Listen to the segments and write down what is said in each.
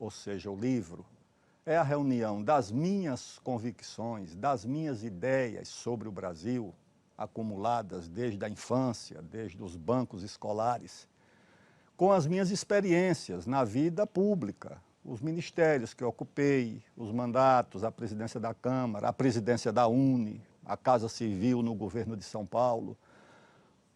ou seja, o livro, é a reunião das minhas convicções, das minhas ideias sobre o Brasil, acumuladas desde a infância, desde os bancos escolares, com as minhas experiências na vida pública, os ministérios que eu ocupei, os mandatos, a presidência da Câmara, a presidência da UNE, a Casa Civil no governo de São Paulo.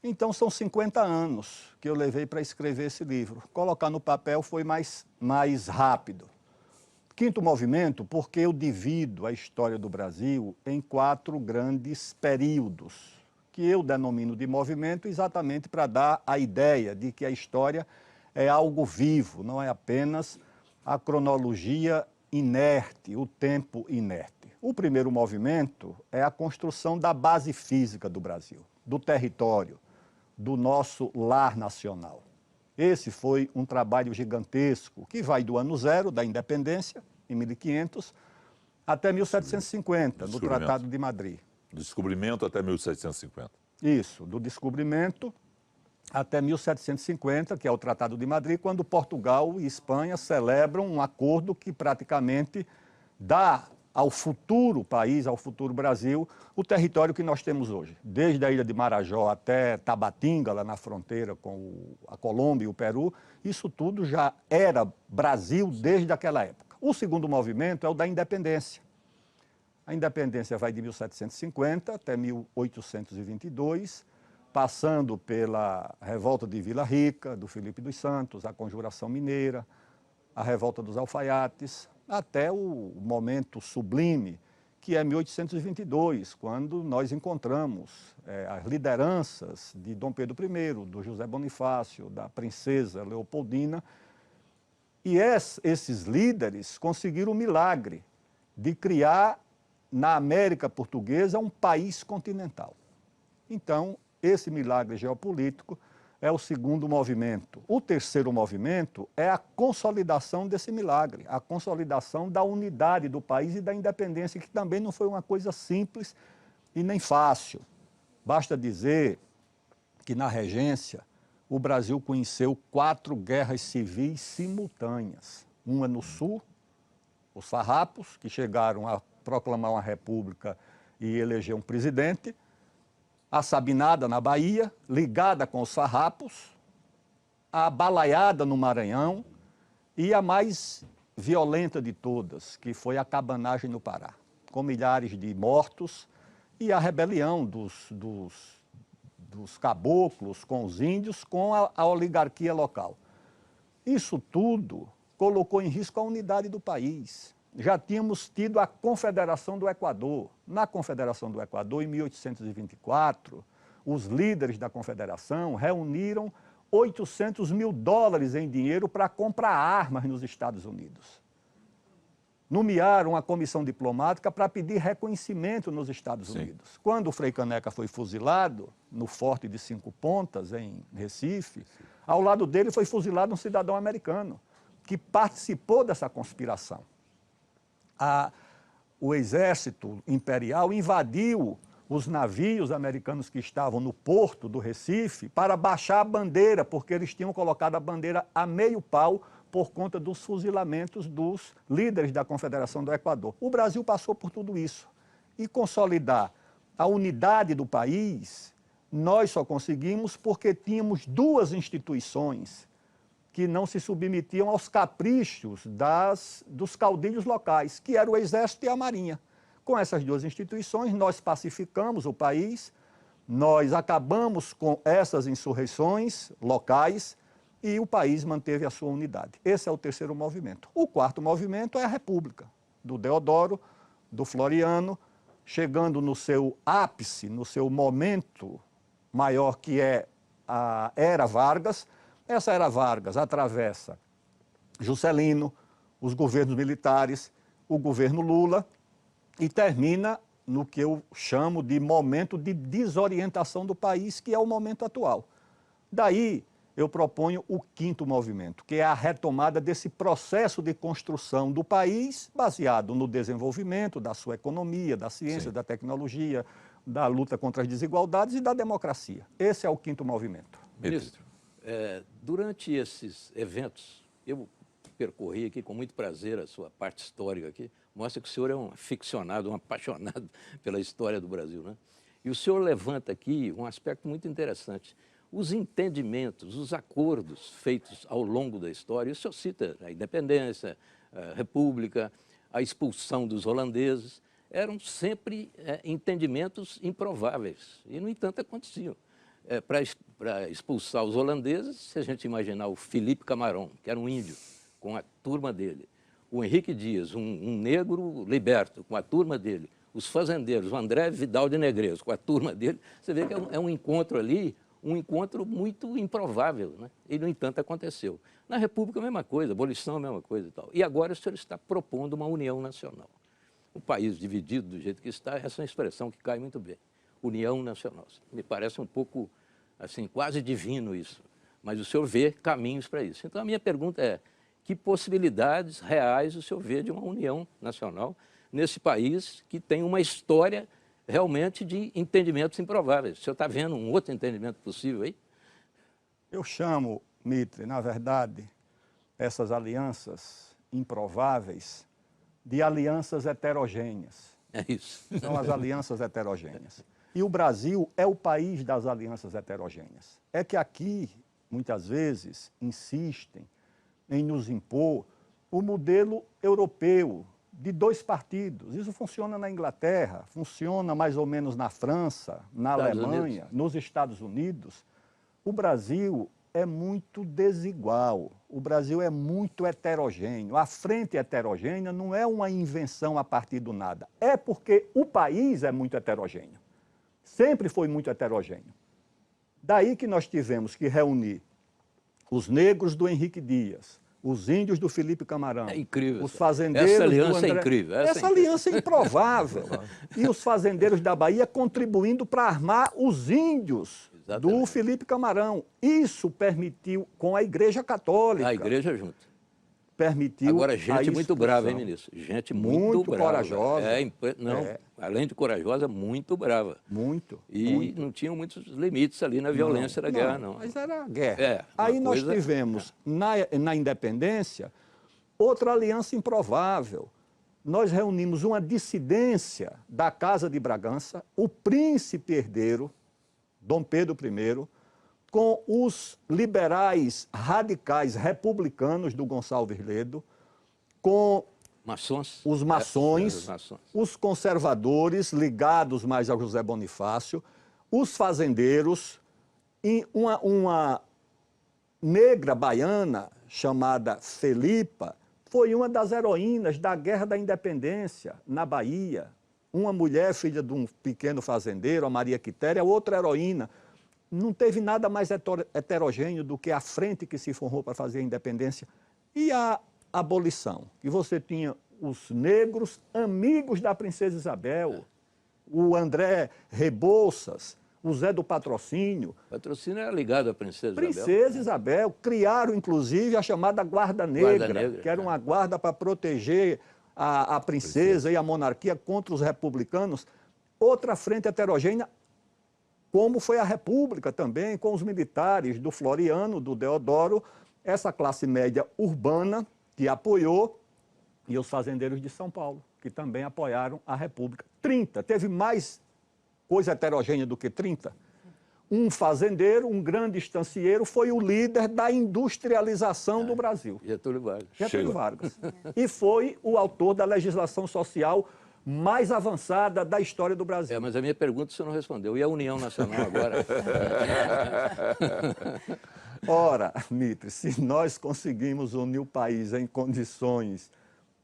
Então, são 50 anos que eu levei para escrever esse livro. Colocar no papel foi mais rápido. Quinto movimento, porque eu divido a história do Brasil em 4 grandes períodos, que eu denomino de movimento exatamente para dar a ideia de que a história é algo vivo, não é apenas a cronologia inerte, o tempo inerte. O primeiro movimento é a construção da base física do Brasil, do território, do nosso lar nacional. Esse foi um trabalho gigantesco, que vai do ano zero da independência, em 1500, até 1750, no Tratado de Madrid. Descobrimento até 1750. Isso, do descobrimento até 1750, que é o Tratado de Madrid, quando Portugal e Espanha celebram um acordo que praticamente dá ao futuro país, ao futuro Brasil, o território que nós temos hoje. Desde a ilha de Marajó até Tabatinga, lá na fronteira com a Colômbia e o Peru, isso tudo já era Brasil desde aquela época. O segundo movimento é o da independência. A independência vai de 1750 até 1822, passando pela revolta de Vila Rica, do Filipe dos Santos, a Conjuração Mineira, a revolta dos alfaiates, até o momento sublime, que é 1822, quando nós encontramos as lideranças de Dom Pedro I, do José Bonifácio, da princesa Leopoldina, e esses líderes conseguiram o milagre de criar na América Portuguesa um país continental. Então, esse milagre geopolítico é o segundo movimento. O terceiro movimento é a consolidação desse milagre, a consolidação da unidade do país e da independência, que também não foi uma coisa simples e nem fácil. Basta dizer que na regência o Brasil conheceu 4 guerras civis simultâneas. Uma no sul, os farrapos, que chegaram a proclamar uma república e eleger um presidente, a Sabinada, na Bahia, ligada com os farrapos, a Balaiada, no Maranhão, e a mais violenta de todas, que foi a Cabanagem, no Pará, com milhares de mortos, e a rebelião dos caboclos com os índios, com a oligarquia local. Isso tudo colocou em risco a unidade do país. Já tínhamos tido a Confederação do Equador. Na Confederação do Equador, em 1824, os líderes da Confederação reuniram $800 mil em dinheiro para comprar armas nos Estados Unidos. Nomearam uma comissão diplomática para pedir reconhecimento nos Estados Unidos. Quando o Frei Caneca foi fuzilado, no Forte de 5 Pontas, em Recife, ao lado dele foi fuzilado um cidadão americano, que participou dessa conspiração. O exército imperial invadiu os navios americanos que estavam no porto do Recife para baixar a bandeira, porque eles tinham colocado a bandeira a meio pau por conta dos fuzilamentos dos líderes da Confederação do Equador. O Brasil passou por tudo isso. E consolidar a unidade do país, nós só conseguimos porque tínhamos 2 instituições que não se submetiam aos caprichos dos caudilhos locais, que era o Exército e a Marinha. Com essas 2 instituições, nós pacificamos o país, nós acabamos com essas insurreições locais e o país manteve a sua unidade. Esse é o terceiro movimento. O quarto movimento é a República, do Deodoro, do Floriano, chegando no seu ápice, no seu momento maior, que é a Era Vargas. Essa Era Vargas atravessa Juscelino, os governos militares, o governo Lula, e termina no que eu chamo de momento de desorientação do país, que é o momento atual. Daí eu proponho o quinto movimento, que é a retomada desse processo de construção do país baseado no desenvolvimento da sua economia, da ciência, da tecnologia, da luta contra as desigualdades e da democracia. Esse é o quinto movimento. Ministro, durante esses eventos, eu percorri aqui com muito prazer a sua parte histórica aqui, mostra que o senhor é um aficionado, um apaixonado pela história do Brasil, né? E o senhor levanta aqui um aspecto muito interessante. Os entendimentos, os acordos feitos ao longo da história, o senhor cita a independência, a república, a expulsão dos holandeses, eram sempre entendimentos improváveis, e, no entanto, aconteciam. Para expulsar os holandeses, se a gente imaginar o Felipe Camarão, que era um índio, com a turma dele, o Henrique Dias, um negro liberto, com a turma dele, os fazendeiros, o André Vidal de Negreiros, com a turma dele, você vê que é um encontro ali, um encontro muito improvável, né? E, no entanto, aconteceu. Na República, a mesma coisa, a abolição, a mesma coisa e tal. E agora o senhor está propondo uma união nacional. O país dividido do jeito que está, essa é uma expressão que cai muito bem. União nacional. Me parece um pouco, assim, quase divino isso. Mas o senhor vê caminhos para isso. Então, a minha pergunta é, que possibilidades reais o senhor vê de uma união nacional nesse país que tem uma história realmente de entendimentos improváveis? O senhor está vendo um outro entendimento possível aí? Eu chamo, Mitre, na verdade, essas alianças improváveis de alianças heterogêneas. É isso. São as alianças heterogêneas. E o Brasil é o país das alianças heterogêneas. É que aqui, muitas vezes, insistem em nos impor o modelo europeu de 2 partidos. Isso funciona na Inglaterra, funciona mais ou menos na França, na Alemanha, nos Estados Unidos. O Brasil é muito desigual, o Brasil é muito heterogêneo. A frente heterogênea não é uma invenção a partir do nada, é porque o país é muito heterogêneo. Sempre foi muito heterogêneo. Daí que nós tivemos que reunir os negros do Henrique Dias, os índios do Felipe Camarão, é incrível, os fazendeiros essa aliança do André... é incrível. Essa aliança é improvável. E os fazendeiros da Bahia contribuindo para armar os índios do Felipe Camarão. Isso permitiu, com a Igreja Católica... A Igreja junto. Permitiu. Agora, gente muito brava, hein, ministro? Gente muito brava. Corajosa. Além de corajosa, muito brava. Muito. Não tinham muitos limites ali na violência da guerra, não. Mas era guerra. Aí nós tivemos, na independência, outra aliança improvável. Nós reunimos uma dissidência da Casa de Bragança, o príncipe herdeiro, Dom Pedro I, com os liberais radicais republicanos do Gonçalves Ledo, com os maçons, os conservadores ligados mais ao José Bonifácio, os fazendeiros, e uma negra baiana chamada Felipa foi uma das heroínas da Guerra da Independência na Bahia. Uma mulher, filha de um pequeno fazendeiro, a Maria Quitéria, outra heroína. Não teve nada mais heterogêneo do que a frente que se formou para fazer a independência e a abolição. E você tinha os negros amigos da princesa Isabel, o André Rebouças, o Zé do Patrocínio. Patrocínio era ligado à princesa Isabel. Princesa Isabel. Criaram, inclusive, a chamada Guarda Negra, que era uma guarda para proteger a princesa e a monarquia contra os republicanos. Outra frente heterogênea, como foi a República também, com os militares do Floriano, do Deodoro, essa classe média urbana que apoiou, e os fazendeiros de São Paulo, que também apoiaram a República. 30, teve mais coisa heterogênea do que 30. Um fazendeiro, um grande estancieiro, foi o líder da industrialização do Brasil. Getúlio Vargas. Getúlio Vargas. E foi o autor da legislação social mais avançada da história do Brasil. Mas a minha pergunta o senhor não respondeu. E a União Nacional agora? Ora, Mitre, se nós conseguimos unir o país em condições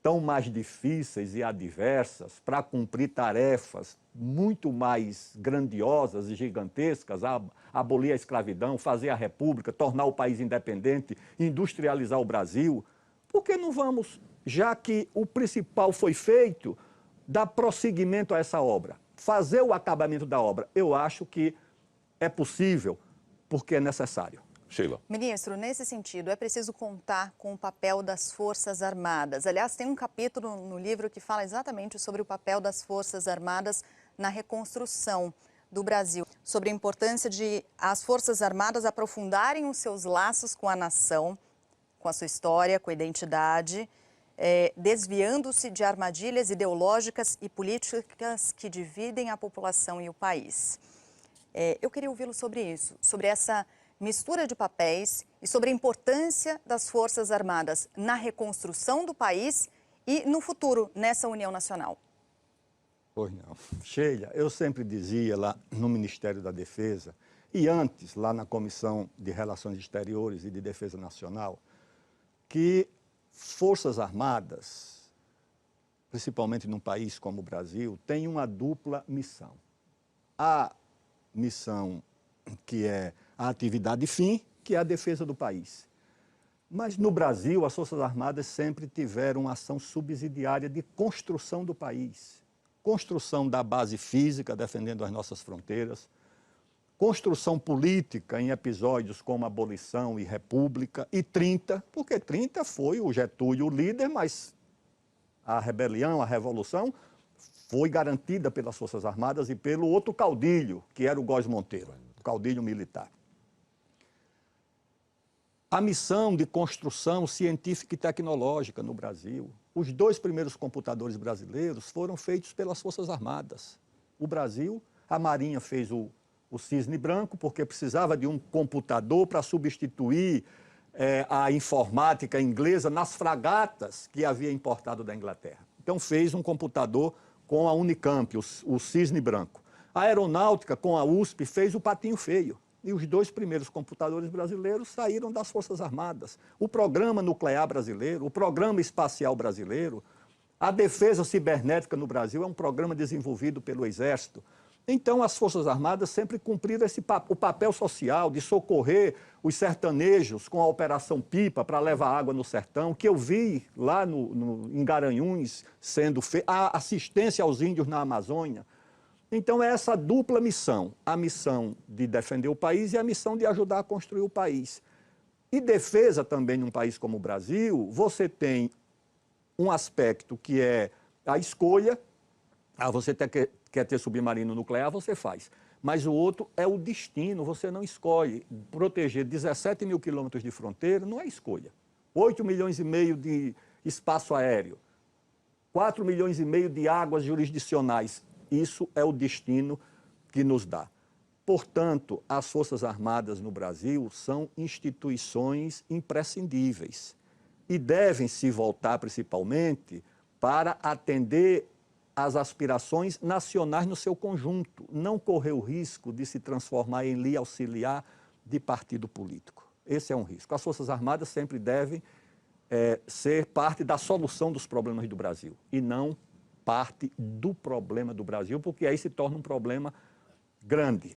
tão mais difíceis e adversas para cumprir tarefas muito mais grandiosas e gigantescas, abolir a escravidão, fazer a república, tornar o país independente, industrializar o Brasil, por que não vamos, já que o principal foi feito, dar prosseguimento a essa obra, fazer o acabamento da obra? Eu acho que é possível, porque é necessário. Sheila. Ministro, nesse sentido, é preciso contar com o papel das Forças Armadas. Aliás, tem um capítulo no livro que fala exatamente sobre o papel das Forças Armadas na reconstrução do Brasil, sobre a importância de as Forças Armadas aprofundarem os seus laços com a nação, com a sua história, com a identidade, desviando-se de armadilhas ideológicas e políticas que dividem a população e o país. Eu queria ouvi-lo sobre isso, sobre essa mistura de papéis e sobre a importância das Forças Armadas na reconstrução do país e no futuro, nessa união nacional. Pois não. Sheila, eu sempre dizia lá no Ministério da Defesa e antes lá na Comissão de Relações Exteriores e de Defesa Nacional, que Forças Armadas, principalmente num país como o Brasil, têm uma dupla missão. A missão que é a atividade fim, que é a defesa do país. Mas no Brasil, as Forças Armadas sempre tiveram uma ação subsidiária de construção do país. Construção da base física, defendendo as nossas fronteiras, construção política em episódios como abolição e república, e 30, porque 30 foi o Getúlio o líder, mas a rebelião, a revolução, foi garantida pelas Forças Armadas e pelo outro caudilho, que era o Góes Monteiro, o caudilho militar. A missão de construção científica e tecnológica no Brasil. Os 2 primeiros computadores brasileiros foram feitos pelas Forças Armadas. O Brasil, a Marinha fez o Cisne Branco, porque precisava de um computador para substituir a informática inglesa nas fragatas que havia importado da Inglaterra. Então fez um computador com a Unicamp, o Cisne Branco. A Aeronáutica, com a USP, fez o Patinho Feio. E os 2 primeiros computadores brasileiros saíram das Forças Armadas. O Programa Nuclear Brasileiro, o Programa Espacial Brasileiro, a defesa cibernética no Brasil é um programa desenvolvido pelo Exército. Então, as Forças Armadas sempre cumpriram o papel social de socorrer os sertanejos com a Operação Pipa para levar água no sertão, que eu vi lá em Garanhuns sendo feita, a assistência aos índios na Amazônia. Então, é essa dupla missão, a missão de defender o país e a missão de ajudar a construir o país. E defesa também num país como o Brasil, você tem um aspecto que é a escolha. Você quer ter submarino nuclear, você faz. Mas o outro é o destino, você não escolhe. Proteger 17 mil quilômetros de fronteira não é escolha. 8 milhões e meio de espaço aéreo, 4 milhões e meio de águas jurisdicionais. Isso é o destino que nos dá. Portanto, as Forças Armadas no Brasil são instituições imprescindíveis e devem se voltar principalmente para atender às aspirações nacionais no seu conjunto, não correr o risco de se transformar em linha auxiliar de partido político. Esse é um risco. As Forças Armadas sempre devem ser parte da solução dos problemas do Brasil e não parte do problema do Brasil, porque aí se torna um problema grande.